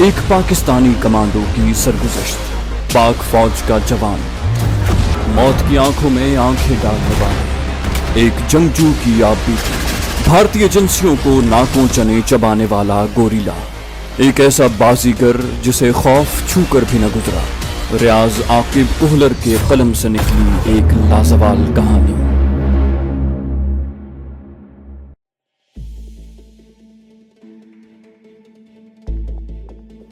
ایک پاکستانی کمانڈو کی سرگزشت، پاک فوج کا جوان، موت کی آنکھوں میں آنکھیں ڈالنے والا ایک جنگجو کی آپ بیتی، بھارتی ایجنسیوں کو ناکوں چنے چبانے والا گوریلا، ایک ایسا بازیگر جسے خوف چھو کر بھی نہ گزرا، ریاض عاقب کوہلر کے قلم سے نکلی ایک لازوال کہانی۔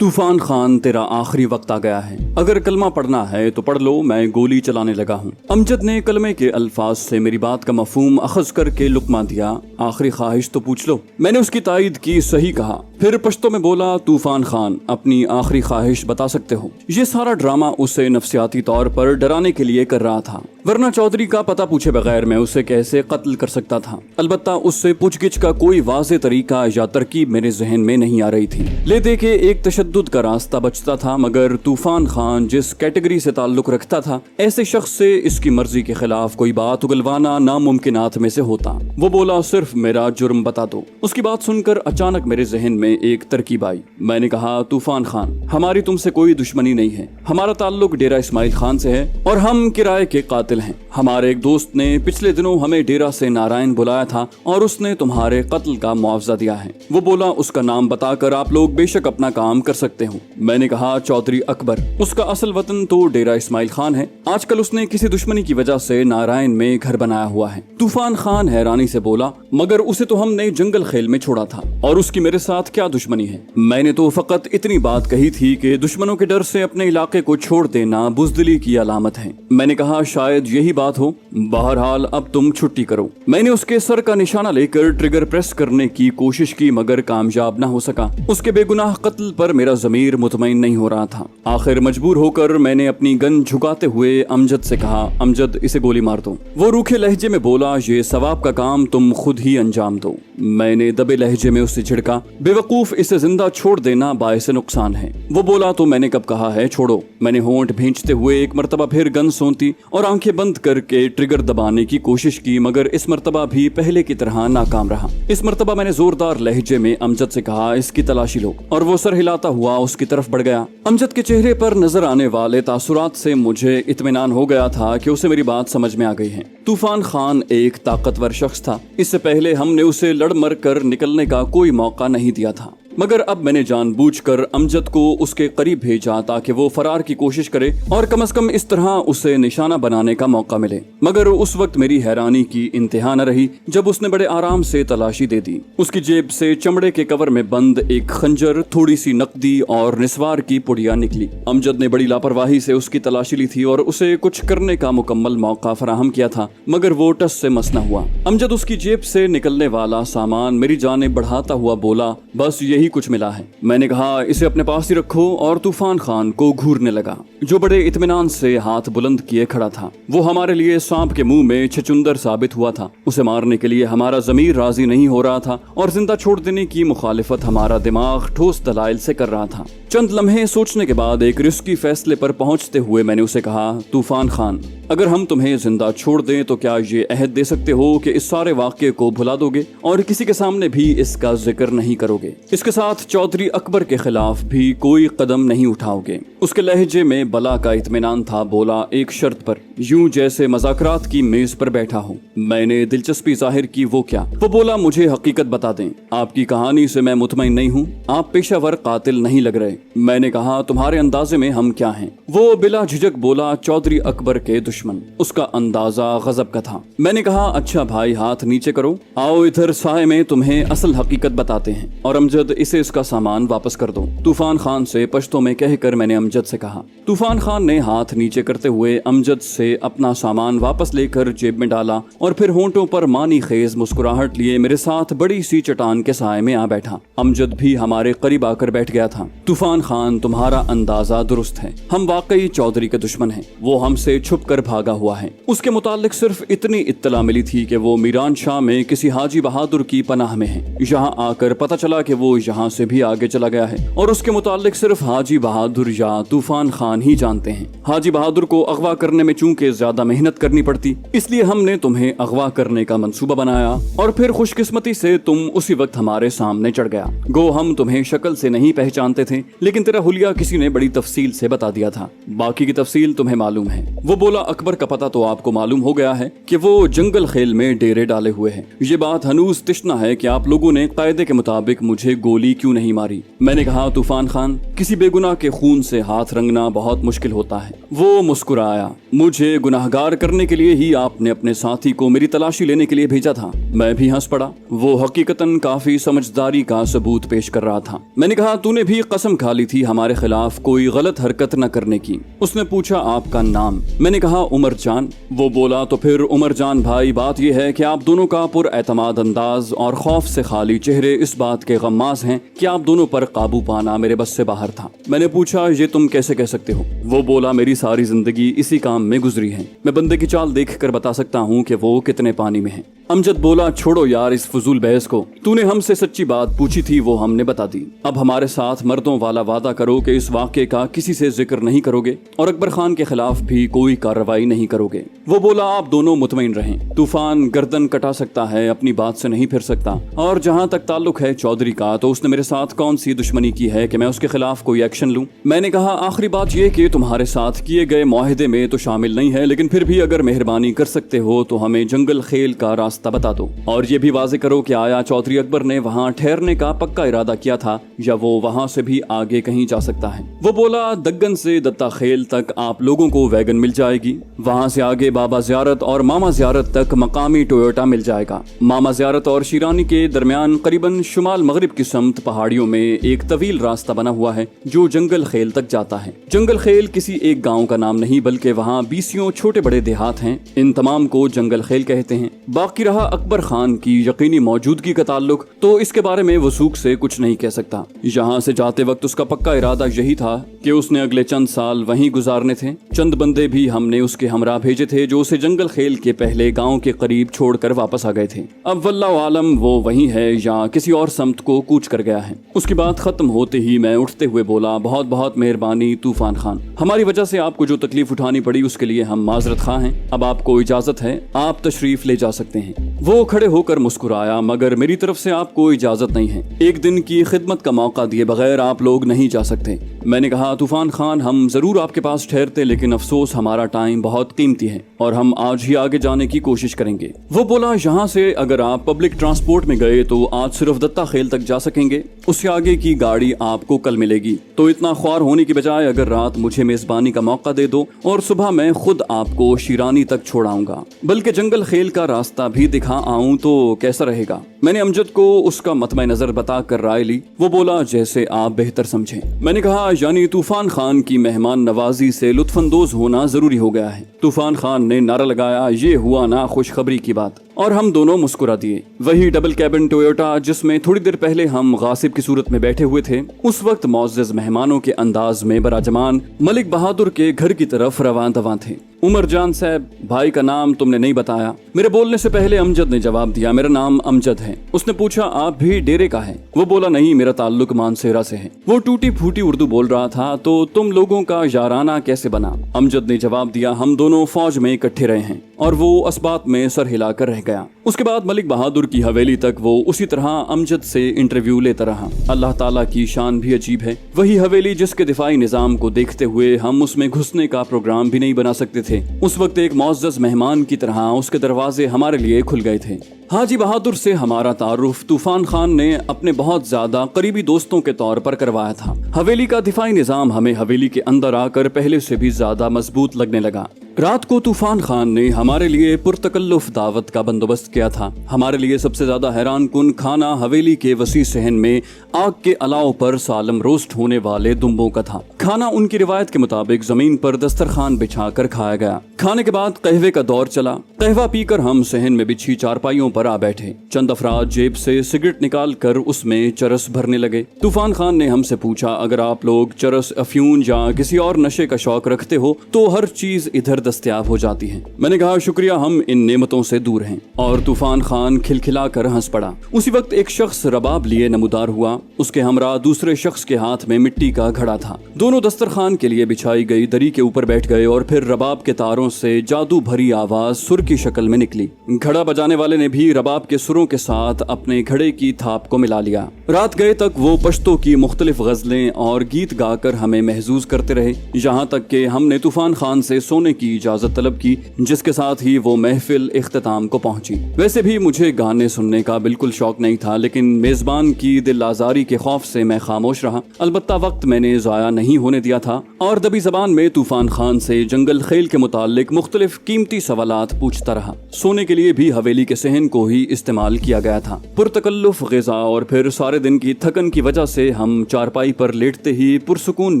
طوفان خان، تیرا آخری وقت آ گیا ہے، اگر کلمہ پڑھنا ہے تو پڑھ لو، میں گولی چلانے لگا ہوں۔ امجد نے کلمے کے الفاظ سے میری بات کا مفہوم اخذ کر کے لقمہ دیا۔ آخری خواہش تو پوچھ لو، میں نے اس کی تائید کی، صحیح کہا۔ پھر پشتو میں بولا، طوفان خان، اپنی آخری خواہش بتا سکتے ہو؟ یہ سارا ڈرامہ اسے نفسیاتی طور پر ڈرانے کے لیے کر رہا تھا، ورنہ چودھری کا پتہ پوچھے بغیر میں اسے کیسے قتل کر سکتا تھا؟ البتہ اس سے پوچھ گچھ کا کوئی واضح طریقہ یا ترکیب میرے ذہن میں نہیں آ رہی تھی۔ لے دے کے ایک تشدد کا راستہ بچتا تھا، مگر طوفان خان جس کیٹیگری سے تعلق رکھتا تھا، ایسے شخص سے اس کی مرضی کے خلاف کوئی بات اگلوانا ناممکنات میں سے ہوتا۔ وہ بولا، صرف میرا جرم بتا دو۔ اس کی بات سن کر اچانک میرے ذہن میں ایک ترکیب آئی۔ میں نے کہا، طوفان خان، ہماری تم سے کوئی دشمنی نہیں ہے، ہمارا تعلق ڈیرہ اسماعیل خان سے ہے اور ہم کرائے کے قاتل ہیں۔ ہمارے ایک دوست نے پچھلے دنوں ہمیں ڈیرہ سے نارائن بلایا تھا اور اس نے تمہارے قتل کا معاوضہ دیا ہے۔ وہ بولا، اس کا نام بتا کر آپ لوگ بے شک اپنا کام کر سکتے ہو۔ میں نے کہا، چودھری اکبر، اس کا اصل وطن تو ڈیرہ اسماعیل خان ہے، آج کل اس نے کسی دشمنی کی وجہ سے نارائن میں گھر بنایا ہوا ہے۔ طوفان خان حیرانی سے بولا، مگر اسے تو ہم نے جنگل خیل میں چھوڑا تھا، اور اس کی میرے ساتھ کیا دشمنی ہے؟ میں نے تو فقط اتنی بات کہی تھی کہ دشمنوں کے ڈر سے اپنے علاقے کو چھوڑ دینا بزدلی کی علامت ہے۔ میں نے کہا، شاید یہی بات ہو، بہرحال اب تم چھٹی کرو۔ میں نے اس کے سر کا نشانہ لے کر ٹریگر پریس کرنے کی کوشش کی، مگر کامیاب نہ ہو سکا۔ اس کے بے گناہ قتل پر میرا ضمیر مطمئن نہیں ہو رہا تھا۔ آخر مجبور ہو کر میں نے اپنی گن جھکاتے ہوئے امجد سے کہا، امجد، اسے گولی مار دو۔ وہ روکھے لہجے میں بولا، یہ ثواب کا کام تم خود ہی انجام دو۔ میں نے دبے لہجے میں اس سے جھڑکا، بے وقوف، اسے زندہ چھوڑ دینا باعث نقصان ہے۔ وہ بولا، تو میں نے کب کہا ہے چھوڑو؟ میں نے ہونٹ بھینچتے ہوئے ایک مرتبہ پھر گن سونتی اور آنکھیں بند کر کے ٹریگر دبانے کی کوشش کی، مگر اس مرتبہ بھی پہلے کی طرح ناکام رہا۔ اس مرتبہ میں نے زوردار لہجے میں امجد سے کہا، اس کی تلاشی لو، اور وہ سر ہلاتا ہوا اس کی طرف بڑھ گیا۔ امجد کے چہرے پر نظر آنے والے تاثرات سے مجھے اطمینان ہو گیا تھا کہ اسے میری بات سمجھ میں آ گئی ہے۔ طوفان خان ایک طاقتور شخص تھا، اس سے پہلے ہم نے اسے لڑ مر کر نکلنے کا کوئی موقع نہیں دیا تھا، مگر اب میں نے جان بوجھ کر امجد کو اس کے قریب بھیجا تاکہ وہ فرار کی کوشش کرے اور کم از کم اس طرح اسے نشانہ بنانے کا موقع ملے۔ مگر اس وقت میری حیرانی کی انتہا نہ رہی جب اس نے بڑے آرام سے تلاشی دے دی۔ اس کی جیب سے چمڑے کے کور میں بند ایک خنجر، تھوڑی سی نقدی اور نسوار کی پڑیا نکلی۔ امجد نے بڑی لاپرواہی سے اس کی تلاشی لی تھی اور اسے کچھ کرنے کا مکمل موقع فراہم کیا تھا، مگر وہ ٹس سے مس نہ ہوا۔ امجد اس کی جیب سے نکلنے والا سامان میری جانب بڑھاتا ہوا بولا، بس یہی کچھ ملا ہے۔ میں نے کہا، اسے اپنے پاس ہی رکھو، اور طوفان خان کو گھورنے لگا، جو بڑے اطمینان سے ہاتھ بلند کیے کھڑا تھا۔ وہ ہمارے لیے سانپ کے منہ میں چھچندر ثابت ہوا تھا۔ اسے مارنے کے لیے ہمارا ضمیر راضی نہیں ہو رہا تھا اور زندہ چھوڑ دینے کی مخالفت ہمارا دماغ ٹھوس دلائل سے کر رہا تھا۔ چند لمحے سوچنے کے بعد ایک رسکی فیصلے پر پہنچتے ہوئے میں نے اسے کہا، طوفان خان، اگر ہم تمہیں زندہ چھوڑ دیں تو کیا یہ عہد دے سکتے ہو کہ اس سارے واقعے کو بھلا دو گے اور کسی کے سامنے بھی اس کا ذکر نہیں کرو گے؟ اس کے ساتھ چودھری اکبر کے خلاف بھی کوئی قدم نہیں اٹھاؤ گے؟ اس کے لہجے میں بلا کا اطمینان تھا۔ بولا، ایک شرط پر، یوں جیسے مذاکرات کی میز پر بیٹھا ہوں۔ میں نے دلچسپی ظاہر کی، وہ کیا؟ وہ بولا، مجھے حقیقت بتا دیں، آپ کی کہانی سے میں مطمئن نہیں ہوں، آپ پیشہ ور قاتل نہیں لگ رہے۔ میں نے کہا، تمہارے اندازے میں ہم کیا ہیں؟ وہ بلا جھجک بولا، چودھری اکبر کے دشمن۔ اس کا اندازہ غضب کا تھا۔ میں نے کہا، اچھا بھائی، ہاتھ نیچے کرو، آؤ ادھر سائے میں تمہیں اصل حقیقت بتاتے ہیں، اور امجد، اسے اس کا سامان واپس کر دو، طوفان خان سے پشتو میں کہہ کر میں نے امجد سے کہا۔ طوفان خان نے ہاتھ نیچے کرتے ہوئے امجد سے اپنا سامان واپس لے کر جیب میں ڈالا اور پھر ہونٹوں پر مانی خیز مسکراہٹ لیے میرے ساتھ بڑی سی چٹان کے سائے میں آ بیٹھا۔ امجد بھی ہمارے قریب آ کر بیٹھ گیا تھا۔ طوفان خان، تمہارا اندازہ درست ہے، ہم واقعی چودھری کے دشمن ہیں، وہ ہم سے چھپ کر بھاگا ہوا ہے۔ اس کے متعلق صرف اتنی اطلاع ملی تھی کہ وہ میران شاہ میں کسی حاجی بہادر کی پناہ میں ہے۔ یہاں آ کر پتہ چلا کہ وہ जहां से भी आगे चला गया है और उसके मुतालिक सिर्फ हाजी बहादुर या तूफान खान ही जानते हैं। हाजी बहादुर को अगवा करने में चूंकि ज्यादा मेहनत करनी पड़ती, इसलिए हमने तुम्हें अगवा करने का मंसूबा बनाया और फिर खुशकिस्मती से तुम उसी वक्त हमारे सामने चढ़ गया। गो हम तुम्हें शक्ल से नहीं पहचानते थे, लेकिन तेरा हुलिया किसी ने बड़ी तफसील से बता दिया था। बाकी की तफसील तुम्हें मालूम है। वो बोला, अकबर का पता तो आपको मालूम हो गया है कि वो जंगल खेल में डेरे डाले हुए हैं। ये बात हनूज तिश्ना है कि आप लोगों ने कायदे के मुताबिक मुझे गोली क्यों नहीं मारी। मैंने कहा, तूफान खान, किसी बेगुनाह के खून से हाथ रंगना बहुत मुश्किल होता है। वो मुस्कुराया। मुझे गुनाहगार करने के लिए ही आपने अपने साथी को मेरी तलाशी लेने के लिए भेजा था। मैं भी हंस पड़ा। वो हकीकतन काफी समझदारी का सबूत पेश कर रहा था। मैंने कहा, तूने भी कसम खा ली थी हमारे खिलाफ कोई गलत हरकत न करने की। उसने पूछा, आपका नाम? मैंने कहा, उमर जान। वो बोला, तो फिर उमर जान भाई, बात यह है कि आप दोनों का पुरएतमाद अंदाज और खौफ से खाली चेहरे इस बात के गम्माज हैं कि आप दोनों पर काबू पाना मेरे बस से बाहर था। मैंने पूछा, ये तुम कैसे कह सकते हो? वो बोला, मेरी सारी जिंदगी इसी काम में गुजरी है। मैं बंदे की चाल देख कर बता सकता हूँ कि वो कितने पानी में है। अमजद बोला, छोड़ो यार इस फजूल बहस को। तूने हमसे सच्ची बात पूछी थी, वो हमने बता दी। अब हमारे साथ मर्दों वाला वादा करो कि इस वाक़े का किसी से जिक्र नहीं करोगे और अकबर खान के खिलाफ भी कोई कार्रवाई नहीं करोगे। वो बोला, आप दोनों मुतमईन रहें। तूफान गर्दन कटा सकता है, अपनी बात से नहीं फिर सकता। और जहाँ तक ताल्लुक है चौधरी का, तो उसने मेरे साथ कौन सी दुश्मनी की है कि मैं उसके खिलाफ कोई एक्शन लूँ? मैंने कहा, आखिरी बात यह कि तुम्हारे साथ किए गए मुआहदे में तो शामिल नहीं है, लेकिन फिर भी अगर मेहरबानी कर सकते हो तो हमें जंगल खेल का रास्ता बता दो और ये भी वाजे करो कि आया चौधरी अकबर ने वहाँ ठहरने का पक्का इरादा किया था या वो वहाँ से भी आगे कहीं जा सकता है। वो बोला, दग्गन से दत्ता खेल तक आप लोगों को वैगन मिल जाएगी। वहाँ से आगे बाबा ज़ियारत और मामा ज़ियारत तक मकामी टोयोटा मिल जाएगा। मामा ज़ियारत और शीरानी के दरमियान करीबन शुमाल मगरिब की समत पहाड़ियों में एक तवील रास्ता बना हुआ है जो जंगल खेल तक जाता है। जंगल खेल किसी एक गाँव का नाम नहीं, बल्कि वहाँ 20 छोटे बड़े देहात हैं। इन तमाम को जंगल खेल कहते हैं। बाकी रहा अकबर खान की यकीनी मौजूदगी का ताल्लुक, तो इसके बारे में वसूख से कुछ नहीं कह सकता। यहाँ से जाते वक्त उसका पक्का इरादा यही था कि उसने अगले चंद साल वहीं गुजारने थे। चंद बंदे भी हमने उसके हमरा भेजे थे जो उसे जंगल खेल के पहले गांव के करीब छोड़कर वापस आ गए थे। अब वल्लाह आलम वो वहीं है या किसी और समत को कूच कर गया है। उसकी बात खत्म होते ही मैं उठते हुए बोला, बहुत बहुत मेहरबानी तूफान खान, हमारी वजह से आपको जो तकलीफ उठानी पड़ी उसके लिए हम माजरत खा हैं। अब आपको इजाजत है, आप तशरीफ ले जा सकते हैं। वो खड़े होकर मुस्कुराया, मगर मेरी तरफ से आपको इजाजत नहीं है। एक दिन की खिदमत का मौका दिए बगैर आप लोग नहीं जा सकते। मैंने कहा, तूफान खान, हम जरूर आपके पास ठहरते, लेकिन अफसोस हमारा टाइम बहुत कीमती है और हम आज ही आगे जाने की कोशिश करेंगे। वो बोला, यहाँ से अगर आप पब्लिक ट्रांसपोर्ट में गए तो आज सिर्फ दत्ता खेल तक जा सकेंगे, उससे आगे की गाड़ी आपको कल मिलेगी। तो इतना ख्वार होने की बजाय अगर रात मुझे मेजबानी का मौका दे दो और सुबह मैं खुद आपको शीरानी तक छोड़ाऊंगा, बल्कि जंगल खेल का रास्ता भी दिखा आऊं तो कैसा रहेगा? मैंने अमजद को उसका मतमे नजर बता कर राय ली। वो बोला, जैसे आप बेहतर समझें। मैंने कहा, यानी तूफान खान की मेहमान नवाजी से लुत्फानंदोज होना जरूरी हो गया है। तूफान खान ने नारा लगाया, ये हुआ ना खुशखबरी की बात, और हम दोनों मुस्कुरा दिए। वही डबल कैबिन टोयोटा जिसमें थोड़ी देर पहले हम गासिब की सूरत में बैठे हुए थे, उस वक्त मौजज़ मेहमानों के अंदाज में बराजमान मलिक बहादुर के घर की तरफ रवां दवां थे। उमर जान साहब, भाई का नाम तुमने नहीं बताया। मेरे बोलने से पहले अमजद ने जवाब दिया, मेरा नाम अमजद है। उसने पूछा, आप भी डेरे का है? वो बोला, नहीं, मेरा ताल्लुक मानसेरा से है। वो टूटी फूटी उर्दू बोल रहा था, तो तुम लोगों का याराना कैसे बना? अमजद ने जवाब दिया, हम दोनों फौज में इकट्ठे रहे हैं। और वो असबात में सर हिलाकर रह गया। उसके बाद मलिक बहादुर की हवेली तक वो उसी तरह अमजद से इंटरव्यू लेता रहा। अल्लाह ताला की शान भी अजीब है। वही हवेली जिसके दिफाई निजाम को देखते हुए हम उसमें घुसने का प्रोग्राम भी नहीं बना सकते थे, उस वक्त एक मौजज़ मेहमान की तरह उसके दरवाजे हमारे लिए खुल गए थे। हाजी बहादुर से हमारा तारुफ तूफान खान ने अपने बहुत ज्यादा करीबी दोस्तों के तौर पर करवाया था। हवेली का दिफाई निजाम हमें हवेली के अंदर आकर पहले से भी ज्यादा मजबूत लगने लगा। रात को तूफान खान ने हमारे लिए पुरतकल्लुफ दावत का बंदोबस्त किया था। हमारे लिए सबसे ज्यादा हैरान कुन खाना हवेली के वसी सहन में आग के अलाव पर सालम रोस्ट होने वाले दुम्बों का था। खाना उनकी रिवायत के मुताबिक जमीन पर दस्तरखान बिछाकर खाया गया। खाने के बाद कहवे का दौर चला। कहवा पीकर हम सहन में बिछी चारपाइयों पर आ बैठे। चंद अफराद जेब से सिगरेट निकाल कर उसमें चरस भरने लगे। तूफान खान ने हमसे पूछा, अगर आप लोग चरस, अफ्यून या किसी और नशे का शौक रखते हो तो हर चीज इधर दस्तयाब हो जाती हैं। मैंने कहा शुक्रिया, हम इन नेमतों से दूर हैं। और तूफान खान खिलखिला कर हंस पड़ा। उसी वक्त एक शख्स रबाब लिए नमूदार हुआ। उसके हमरा दूसरे शख्स के हाथ में मिट्टी का घड़ा था। दोनों दस्तरखान के लिए बिछाई गई दरी के ऊपर बैठ गए और फिर रबाब के तारों से जादू भरी आवाज सुर की शक्ल में निकली। घड़ा बजाने वाले ने भी रबाब के सुरों के साथ अपने घड़े की थाप को मिला लिया। रात गए तक वो पश्तो की मुख्तलिफ गजलें और गीत गाकर हमें महजूज करते रहे, यहाँ तक कि हमने तूफान खान से सोने की इजाजत तलब की, जिसके साथ ही वो महफिल इख्तिताम को पहुंची। वैसे भी मुझे गाने सुनने का बिल्कुल शौक नहीं था, लेकिन मेजबान की दिल आजारी के खौफ से मैं खामोश रहा। अलबत्ता वक्त मैंने ज़ाया नहीं होने दिया था और दबी जबान में तूफान खान से जंगल खेल के मुतालिक मुख्तलिफ कीमती सवालात पूछता रहा। सोने के लिए भी हवेली के सहन को ही इस्तेमाल किया गया था। पुरतकल्लुफ ग़िज़ा और फिर सारे दिन की थकन की वजह से हम चारपाई पर लेटते ही पुरसुकून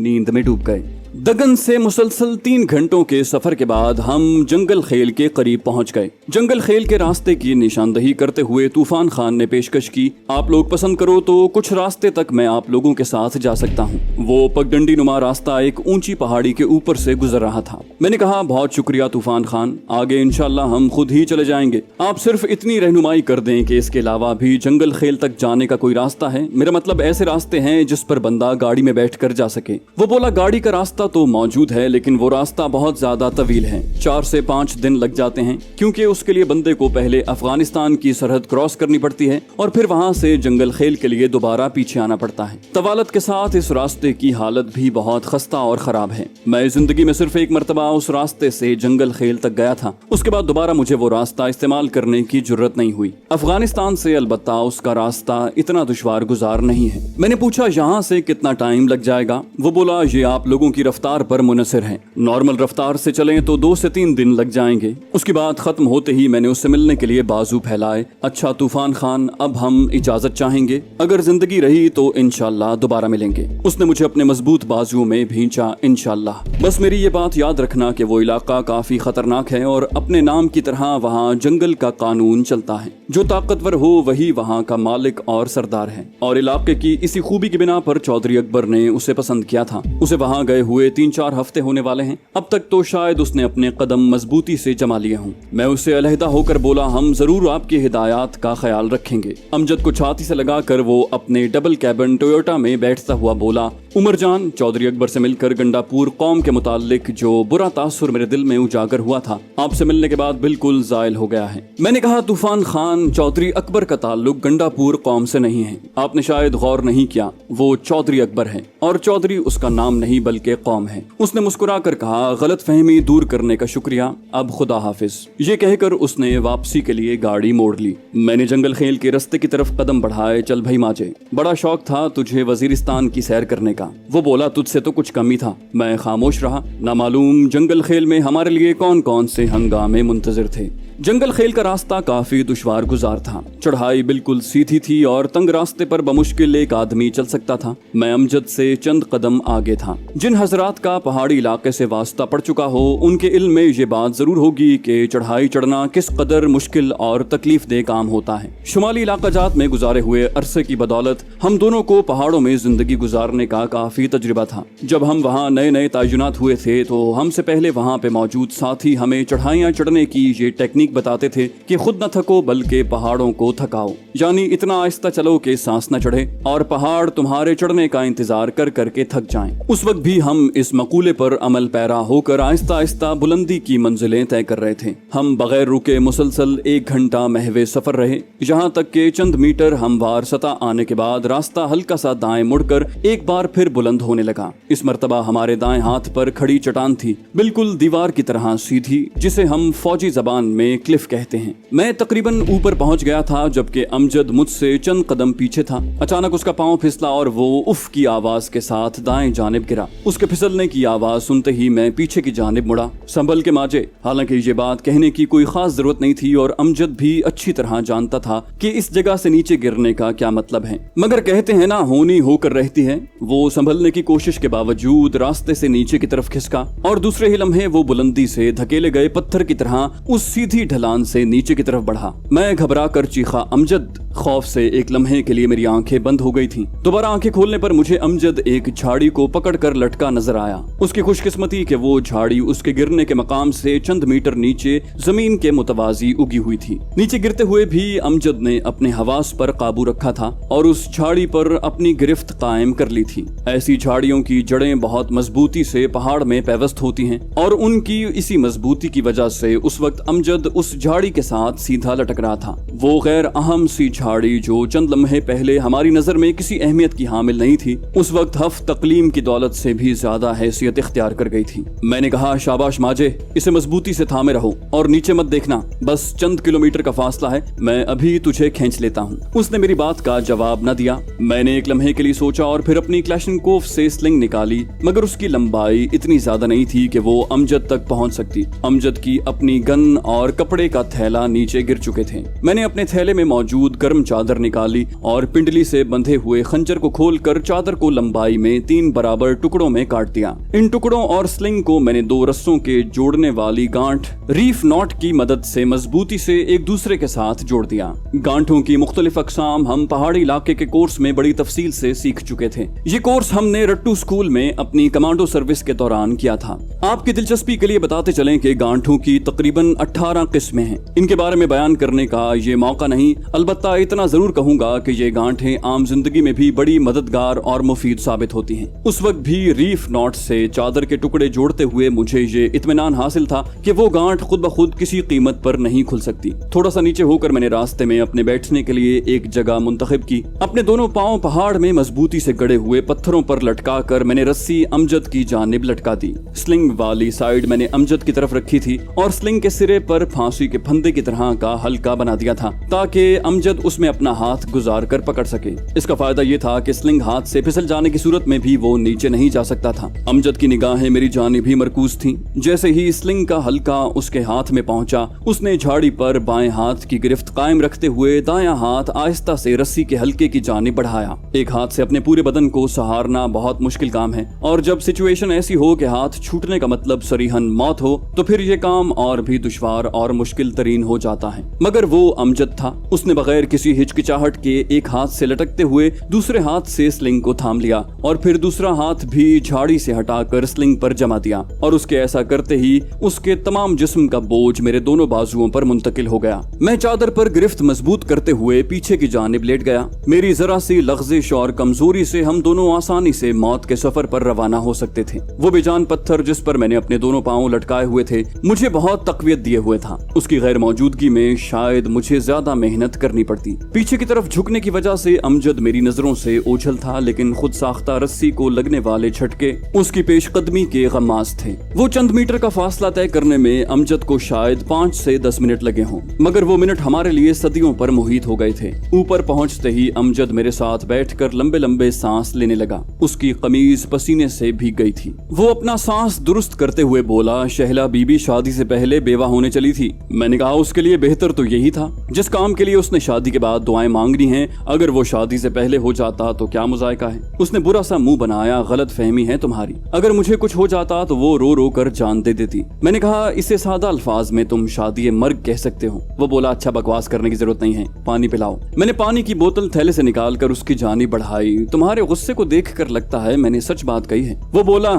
नींद में डूब गए। दगन से मुसलसल 3 घंटों के सफर के बाद हम जंगल खेल के करीब पहुंच गए। जंगल खेल के रास्ते की निशानदही करते हुए तूफान खान ने पेशकश की, आप लोग पसंद करो तो कुछ रास्ते तक मैं आप लोगों के साथ जा सकता हूं। वो पगडंडी नुमा रास्ता एक ऊंची पहाड़ी के ऊपर से गुजर रहा था। मैंने कहा बहुत शुक्रिया तूफान खान, आगे इंशाल्लाह हम खुद ही चले जाएंगे। आप सिर्फ इतनी रहनुमाई कर दें कि इसके अलावा भी जंगल खेल तक जाने का कोई रास्ता है। मेरा मतलब ऐसे रास्ते हैं जिस पर बंदा गाड़ी में बैठ कर जा सके। वो बोला गाड़ी का रास्ता तो मौजूद है, लेकिन वो रास्ता बहुत ज्यादा तवील है। 4 से 5 दिन लग जाते हैं, क्योंकि उसके लिए बंदे को पहले अफगानिस्तान की सरहद क्रॉस करनी पड़ती है और फिर वहां से जंगल खेल के लिए दोबारा पीछे आना पड़ता है। तवालत के साथ इस रास्ते की हालत भी बहुत खस्ता और खराब है। मैं जिंदगी में सिर्फ एक मरतबा उस रास्ते से जंगल खेल तक गया था। उसके बाद दोबारा मुझे वो रास्ता इस्तेमाल करने की जुर्रत नहीं हुई। अफगानिस्तान से अलबत्ता उसका रास्ता इतना दुश्वार गुजार नहीं है। मैंने पूछा यहाँ से कितना टाइम लग जाएगा? वो बोला ये आप लोगों की रफ्तार पर मुनसर है। नॉर्मल रफ्तार से चलें तो 2 से 3 दिन लग जाएंगे। उसकी बात खत्म होते ही मैंने उससे मिलने के लिए बाजू फैलाए। अच्छा तूफान खान, अब हम इजाजत चाहेंगे, अगर जिंदगी रही तो इंशाल्लाह दोबारा मिलेंगे। उसने मुझे अपने मजबूत बाजुओं में भींचा, इंशाल्लाह। बस मेरी ये बात याद रखना कि वो इलाका काफी खतरनाक है और अपने नाम की तरह वहाँ जंगल का कानून चलता है। जो ताकतवर हो वही वहाँ का मालिक और सरदार है। और इलाके की इसी खूबी की बिना पर चौधरी अकबर ने उसे पसंद किया था। उसे वहाँ गए हुए 3-4 हफ्ते होने वाले हैं। अब तक तो शायद उसने अपने कदम मजबूती से जमा लिए हों। मैं उससे अलहदा होकर बोला, हम जरूर आपकी हिदायत का ख्याल रखेंगे। अमजद को छाती से लगाकर वो अपने डबल कैबिन टोयोटा में बैठता हुआ बोला, उमर जान, चौधरी अकबर से मिलकर गंडापुर कौम के मुतालिक जो बुरा तासुर मेरे दिल में उजागर हुआ था, आपसे मिलने के बाद बिल्कुल जायल हो गया है। मैंने कहा तूफान खान, चौधरी अकबर का ताल्लुक गंडापुर कौम से नहीं है। आपने शायद गौर नहीं किया, वो चौधरी अकबर है और चौधरी उसका नाम नहीं बल्कि कौम है। उसने मुस्कुरा कर कहा, गलत फहमी दूर करने का शुक्रिया, अब खुदा हाफिज। ये कहकर उसने वापसी के लिए गाड़ी मोड़ ली। मैंने जंगल खेल के रास्ते की तरफ कदम बढ़ाए। चल भाई माजे, बड़ा शौक था तुझे वजीरिस्तान की सैर करने का। वो बोला, तुझसे तो कुछ कम ही था। मैं खामोश रहा। ना मालूम जंगल खेल में हमारे लिए कौन कौन से हंगामे मुंतजर थे। जंगल खेल का रास्ता काफी दुश्वार गुजार था। चढ़ाई बिल्कुल सीधी थी और तंग रास्ते पर बमुश्किल एक आदमी चल सकता था। मैं अमजद से चंद कदम आगे था। जिन हजरात का पहाड़ी इलाके से वास्ता पड़ चुका हो, उनके इल्म में ये बात जरूर होगी कि चढ़ाई चढ़ना किस कदर मुश्किल और तकलीफ दे काम होता है। शुमाली इलाका जात में गुजारे हुए अरसे की बदौलत हम दोनों को पहाड़ों में जिंदगी गुजारने का काफी तजुर्बा था। जब हम वहाँ नए नए तायुनात हुए थे तो हमसे पहले वहाँ पे मौजूद साथी हमें चढ़ाइयाँ चढ़ने की ये टेक्निक बताते थे कि खुद न थको बल्कि पहाड़ों को थकाओ, यानी इतना आहिस्ता चलो कि सांस न चढ़े और पहाड़ तुम्हारे चढ़ने का इंतजार कर करके थक जाएं। उस वक्त भी हम इस मकूले पर अमल पैरा होकर आहिस्ता आहिस्ता बुलंदी की मंजिलें तय कर रहे थे। हम बगैर रुके मुसलसल 1 घंटा महवे सफर रहे, यहाँ तक के चंद मीटर हमवार सतह आने के बाद रास्ता हल्का सा दाएं मुड़कर एक बार फिर बुलंद होने लगा। इस मर्तबा हमारे दाएं हाथ पर खड़ी चट्टान थी, बिल्कुल दीवार की तरह सीधी, जिसे हम फौजी जबान में क्लिफ कहते हैं। मैं तकरीबन ऊपर पहुंच गया था जबकि अमजद मुझसे चंद कदम पीछे था। अचानक उसका पांव फिसला और वो उफ की आवाज के साथ दाएं जानिब गिरा। उसके फिसलने की आवाज सुनते ही मैं पीछे की जानिब मुड़ा, संभल के माजे। हालांकि ये बात कहने की कोई खास जरूरत नहीं थी और अमजद भी अच्छी तरह जानता था कि इस जगह से नीचे गिरने का क्या मतलब है, मगर कहते हैं ना, होनी होकर रहती है। वो संभलने की कोशिश के बावजूद रास्ते से नीचे की तरफ खिसका और दूसरे ही लम्हे वो बुलंदी से धकेले गए पत्थर की तरह उस सीधी सीधी ढलान से नीचे की तरफ बढ़ा। मैं घबरा कर चीखा अमजद। खौफ से एक लम्हे के लिए मेरी आंखें बंद हो गई थीं। दोबारा आंखें खोलने पर मुझे अमजद एक झाड़ी को पकड़कर लटका नजर आया। उसकी खुशकिस्मती कि वो झाड़ी उसके गिरने के मकाम से चंद मीटर नीचे जमीन के मुतवाजी उगी हुई थी। नीचे गिरते हुए भी अमजद ने अपने हवास पर काबू रखा था और उस झाड़ी पर अपनी गिरफ्त कायम कर ली थी। ऐसी झाड़ियों की जड़ें बहुत मजबूती से पहाड़ में पैवस्त होती हैं और उनकी इसी मजबूती की वजह से उस वक्त अमजद उस झाड़ी के साथ सीधा लटक रहा था। वो गैर अहम सी झाड़ी जो चंद लम्हे पहले हमारी नजर में किसी अहमियत की हामिल नहीं थी, उस वक्त हफ तकलीम की दौलत से भी ज्यादा हैसियत इख्तियार कर गई थी। मैंने कहा, शाबाश माजे, इसे मजबूती से थामे रहो और नीचे मत देखना, बस चंद किलोमीटर का फासला है, मैं अभी तुझे खींच लेता हूँ। उसने मेरी बात का जवाब न दिया। मैंने एक लम्हे के लिए सोचा और फिर अपनी क्लैशनकोफ से स्लिंग निकाली, मगर उसकी लंबाई इतनी ज्यादा नहीं थी कि वो अमजद तक पहुंच सकती। अमजद की अपनी गन और कपड़े का थैला नीचे गिर चुके थे। मैंने अपने थैले में मौजूद गर्म चादर निकाली और पिंडली से बंधे हुए खंजर को खोलकर चादर को लंबाई में 3 बराबर टुकड़ों में काट दिया। इन टुकड़ों और स्लिंग को मैंने 2 रस्सों के जोड़ने वाली गांठ रीफ नॉट की मदद से मजबूती से एक दूसरे के साथ जोड़ दिया। गांठों की मुख्तलिफ अकसाम हम पहाड़ी इलाके के कोर्स में बड़ी तफसील से सीख चुके थे। ये कोर्स हमने रट्टू स्कूल में अपनी कमांडो सर्विस के दौरान किया था। आपकी दिलचस्पी के लिए बताते चलें कि गांठों की तकरीबन 18 किस्में हैं। इनके बारे में बयान करने का ये मौका नहीं, अलबत्ता इतना जरूर कहूंगा कि ये गांठें आम जिंदगी में भी बड़ी मददगार और मुफीद साबित होती हैं। उस वक्त भी रीफ नॉट से चादर के टुकड़े जोड़ते हुए मुझे ये इत्मीनान हासिल था कि वो गांठ खुद ब खुद किसी कीमत पर नहीं खुल सकती। थोड़ा सा नीचे होकर मैंने रास्ते में अपने बैठने के लिए एक जगह मुंतखब की। अपने दोनों पांव पहाड़ में मजबूती से गड़े हुए पत्थरों पर लटका कर मैंने रस्सी अमजद की जानिब लटका दी। स्लिंग वाली साइड मैंने अमजद की तरफ रखी थी और स्लिंग के सिरे पर फांसी के फंदे की तरह का हल्का बना दिया था ताकि अमजद उसमें अपना हाथ गुजार कर पकड़ सके। इसका फायदा ये था कि स्लिंग हाथ से फिसल जाने की सूरत में भी वो नीचे नहीं जा सकता था। अमजद की निगाहें मेरी जानिब ही मरकूज थीं। जैसे ही स्लिंग का हल्का उसके हाथ में पहुंचा, उसने झाड़ी पर बाएं हाथ की गिरफ्त कायम रखते हुए दायां हाथ आहिस्ता से रस्सी के हल्के की जानिब बढ़ाया। एक हाथ से अपने पूरे बदन को सहारना बहुत मुश्किल काम है और जब सिचुएशन ऐसी हो कि हाथ छूटने का मतलब सरीहन मौत हो तो फिर ये काम और भी दुश्वार और मुश्किल तरीन हो जाता है। मगर वो अमजद था। उसने बगैर किसी हिचकिचाहट के एक हाथ से लटकते हुए दूसरे हाथ से स्लिंग को थाम लिया और फिर दूसरा हाथ भी झाड़ी से हटाकर स्लिंग पर जमा दिया और उसके ऐसा करते ही उसके तमाम जिस्म का बोझ मेरे दोनों बाजुओं पर मुंतकिल हो गया। मैं चादर पर गिरफ्त मजबूत करते हुए पीछे की जानिब लेट गया। मेरी जरा सी लग़ज़िश और कमजोरी से हम दोनों आसानी से मौत के सफर पर रवाना हो सकते थे। वो बेजान पत्थर जिस पर मैंने अपने दोनों पांव लटकाए हुए थे मुझे बहुत तकवीत दिए हुए था। उसकी गैर मौजूदगी में शायद मुझे ज्यादा मेहनत करनी पड़ती। पीछे की तरफ झुकने की वजह से अमजद मेरी नजरों से ओझल था, लेकिन खुद साख्ता रस्सी को लगने वाले झटके उसकी पेशकदमी के गमास थे। वो चंद मीटर का फासला तय करने में अमजद को शायद 5 से 10 मिनट लगे हों, मगर वो मिनट हमारे लिए सदियों पर मुहित हो गए थे। ऊपर पहुंचते ही अमजद मेरे साथ बैठकर लंबे लंबे सांस लेने लगा। उसकी कमीज पसीने से भीग गई थी। वो अपना सांस दुरुस्त करते हुए बोला, शहला बीबी शादी से पहले बेवा होने चली थी। मैंने कहा, उसके लिए बेहतर तो यही था जिस काम के लिए उसने शादी के बाद दुआएं मांगनी हैं, अगर वो शादी से पहले हो जाता तो क्या मुजायका है। उसने बुरा सा मुंह बनाया, गलत फहमी है तुम्हारी, अगर मुझे कुछ हो जाता तो वो रो रो कर जान दे देती। मैंने कहा, इसे सादा अल्फाज में तुम शादी मर्ग कह सकते हो। वो बोला, अच्छा बकवास करने की जरूरत नहीं है, पानी पिलाओ। मैंने पानी की बोतल थैले से निकाल कर उसकी जानिब बढ़ाई। तुम्हारे गुस्से को देख कर लगता है मैंने सच बात कही है। वो बोला,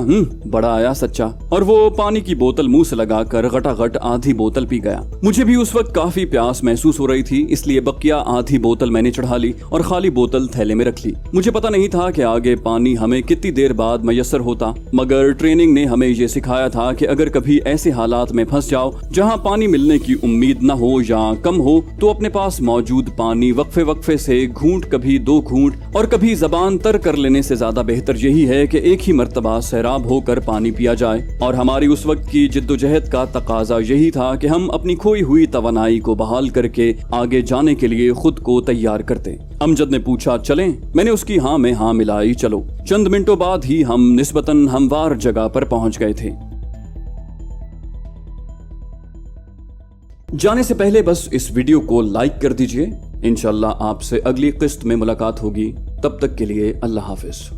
बड़ा आया सच्चा, और वो पानी की बोतल मुंह से लगाकर गटागट आधी बोतल पी गया। मुझे भी उस वक्त काफी प्यास महसूस हो रही थी, इसलिए बकिया आधी बोतल मैंने चढ़ा ली और खाली बोतल थैले में रख ली। मुझे पता नहीं था कि आगे पानी हमें कितनी देर बाद मयसर होता, मगर ट्रेनिंग ने हमें ये सिखाया था कि अगर कभी ऐसे हालात में फंस जाओ जहां पानी मिलने की उम्मीद न हो या कम हो, तो अपने पास मौजूद पानी वक्फे वक्फे से घूंट, कभी 2 घूंट और कभी जबान तर कर लेने से ज्यादा बेहतर यही है कि एक ही मर्तबा सैराब होकर पानी पिया जाए। और हमारी उस वक्त की जिद्दोजहद का तकाजा यही था कि हम अपनी खोई हुई तवानाई को बहाल करके आगे जाने के लिए खुद को तैयार करते। अमजद ने पूछा, चलें? मैंने उसकी हाँ में हाँ मिलाई। चलो। चंद मिनटों बाद ही हम निस्बतन हमवार जगह पर पहुंच गए थे। जाने से पहले बस इस वीडियो को लाइक कर दीजिए। इंशाअल्लाह आपसे अगली किस्त में मुलाकात होगी। तब तक के लिए अल्लाह हाफिज।